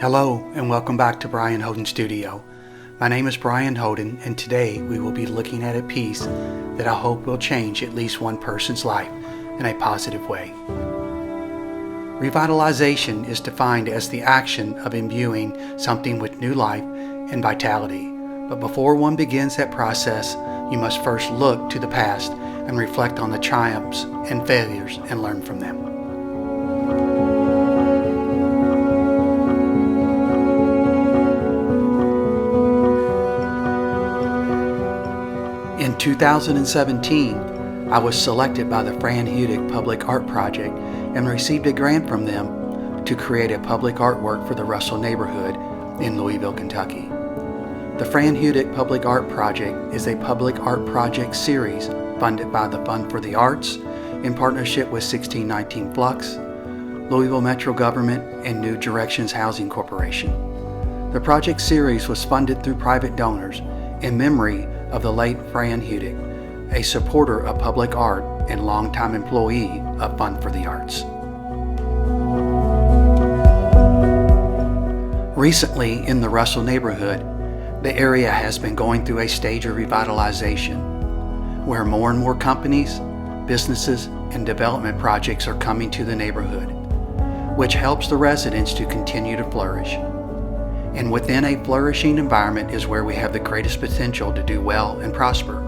Hello and welcome back to Bryan Holden Studio. My name is Bryan Holden, and today we will be looking at a piece that I hope will change at least one person's life in a positive way. Revitalization is defined as the action of imbuing something with new life and vitality. But before one begins that process, you must first look to the past and reflect on the triumphs and failures and learn from them. In 2017, I was selected by the Fran Hudic Public Art Project and received a grant from them to create a public artwork for the Russell neighborhood in Louisville, Kentucky. The Fran Hudic Public Art Project is a public art project series funded by the Fund for the Arts in partnership with 1619 Flux, Louisville Metro Government, and New Directions Housing Corporation. The project series was funded through private donors in memory of the late Fran Hudic, a supporter of public art and longtime employee of Fund for the Arts. Recently, in the Russell neighborhood, the area has been going through a stage of revitalization, where more and more companies, businesses, and development projects are coming to the neighborhood, which helps the residents to continue to flourish. And within a flourishing environment is where we have the greatest potential to do well and prosper.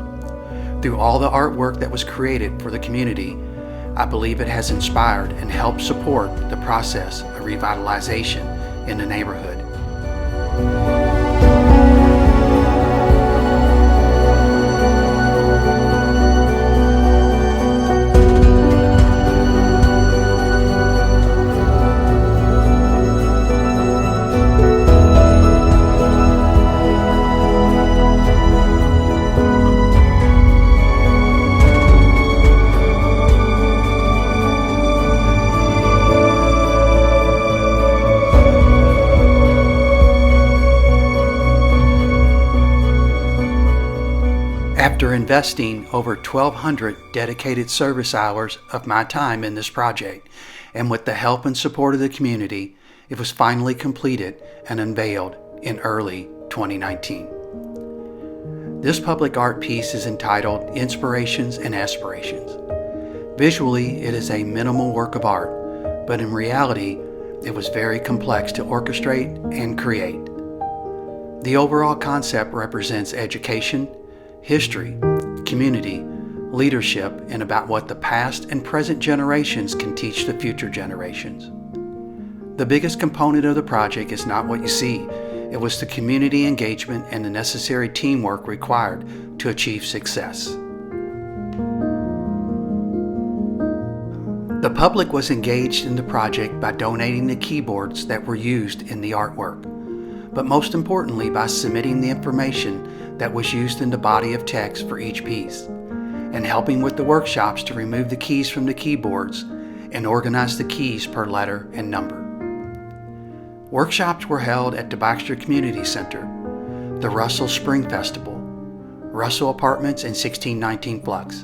Through all the artwork that was created for the community, I believe it has inspired and helped support the process of revitalization in the neighborhood. After investing over 1,200 dedicated service hours of my time in this project, and with the help and support of the community, it was finally completed and unveiled in early 2019. This public art piece is entitled Inspirations and Aspirations. Visually, it is a minimal work of art, but in reality, it was very complex to orchestrate and create. The overall concept represents education, history, community, leadership, and about what the past and present generations can teach the future generations. The biggest component of the project is not what you see. It was the community engagement and the necessary teamwork required to achieve success. The public was engaged in the project by donating the keyboards that were used in the artwork, but most importantly by submitting the information that was used in the body of text for each piece, and helping with the workshops to remove the keys from the keyboards and organize the keys per letter and number. Workshops were held at the Baxter Community Center, the Russell Spring Festival, Russell Apartments, and 1619 Flux.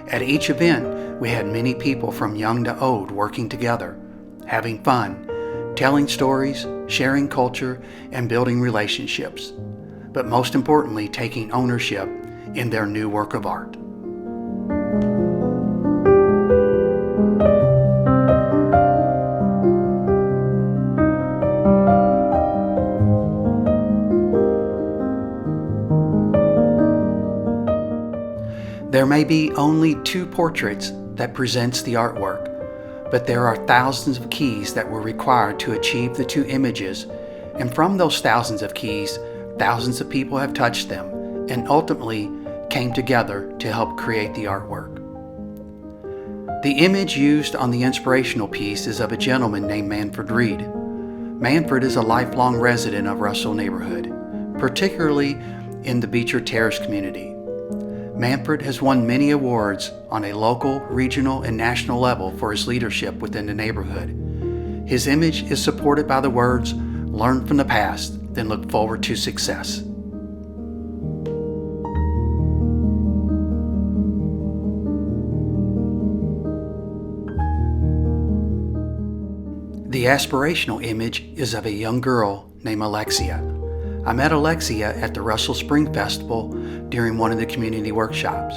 At each event, we had many people from young to old working together, having fun, telling stories, sharing culture, and building relationships, but most importantly, taking ownership in their new work of art. There may be only 2 portraits that presents the artwork, but there are thousands of keys that were required to achieve the 2 images, and from those thousands of keys, thousands of people have touched them and ultimately came together to help create the artwork. The image used on the inspirational piece is of a gentleman named Manford Reed. Manford is a lifelong resident of Russell neighborhood, particularly in the Beecher Terrace community. Manford has won many awards on a local, regional, and national level for his leadership within the neighborhood. His image is supported by the words, "Learn from the past, then look forward to success." The aspirational image is of a young girl named Alexia. I met Alexia at the Russell Spring Festival during one of the community workshops.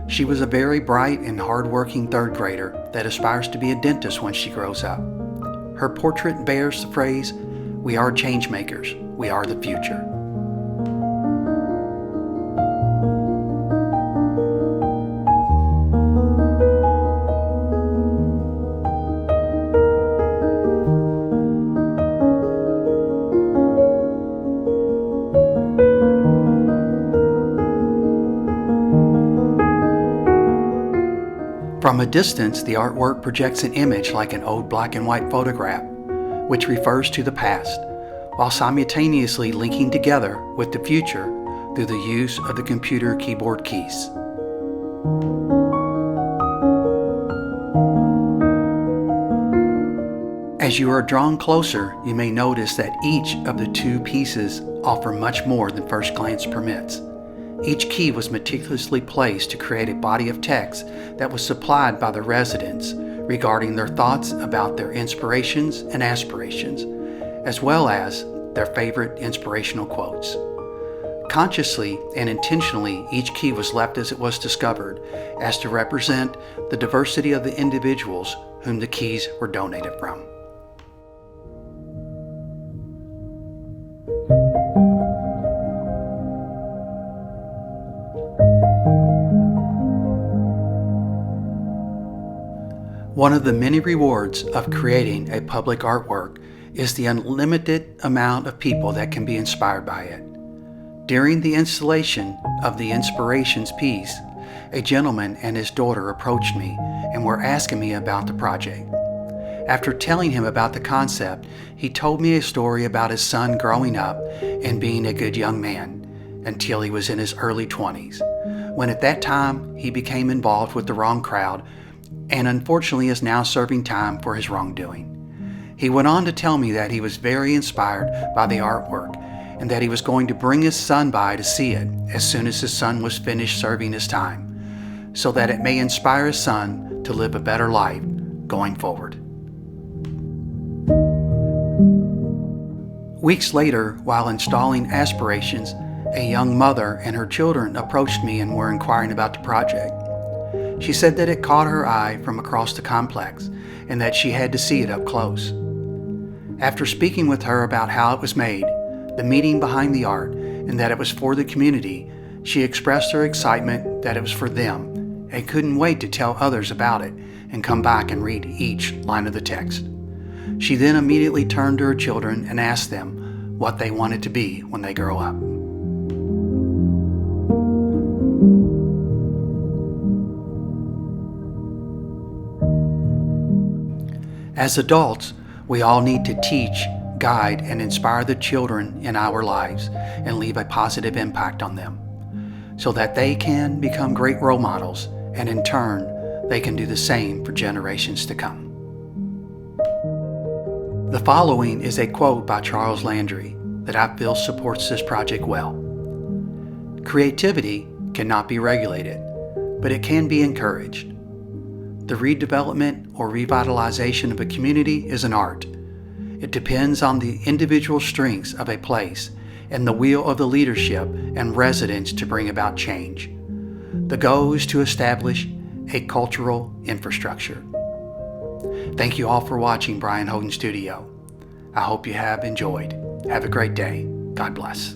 She was a very bright and hard-working third grader that aspires to be a dentist when she grows up. Her portrait bears the phrase, "We are change makers, we are the future." From a distance, the artwork projects an image like an old black and white photograph, which refers to the past, while simultaneously linking together with the future through the use of the computer keyboard keys. As you are drawn closer, you may notice that each of the two pieces offer much more than first glance permits. Each key was meticulously placed to create a body of text that was supplied by the residents regarding their thoughts about their inspirations and aspirations, as well as their favorite inspirational quotes. Consciously and intentionally, each key was left as it was discovered, as to represent the diversity of the individuals whom the keys were donated from. One of the many rewards of creating a public artwork is the unlimited amount of people that can be inspired by it. During the installation of the Inspirations piece, a gentleman and his daughter approached me and were asking me about the project. After telling him about the concept, he told me a story about his son growing up and being a good young man until he was in his early 20s, when at that time he became involved with the wrong crowd and unfortunately is now serving time for his wrongdoing. He went on to tell me that he was very inspired by the artwork and that he was going to bring his son by to see it as soon as his son was finished serving his time, so that it may inspire his son to live a better life going forward. Weeks later, while installing Aspirations, a young mother and her children approached me and were inquiring about the project. She said that it caught her eye from across the complex and that she had to see it up close. After speaking with her about how it was made, the meaning behind the art, and that it was for the community, she expressed her excitement that it was for them and couldn't wait to tell others about it and come back and read each line of the text. She then immediately turned to her children and asked them what they wanted to be when they grow up. As adults, we all need to teach, guide, and inspire the children in our lives and leave a positive impact on them, so that they can become great role models, and in turn, they can do the same for generations to come. The following is a quote by Charles Landry that I feel supports this project well. Creativity cannot be regulated, but it can be encouraged. The redevelopment or revitalization of a community is an art. It depends on the individual strengths of a place and the will of the leadership and residents to bring about change. The goal is to establish a cultural infrastructure. Thank you all for watching Bryan Holden Studio. I hope you have enjoyed. Have a great day. God bless.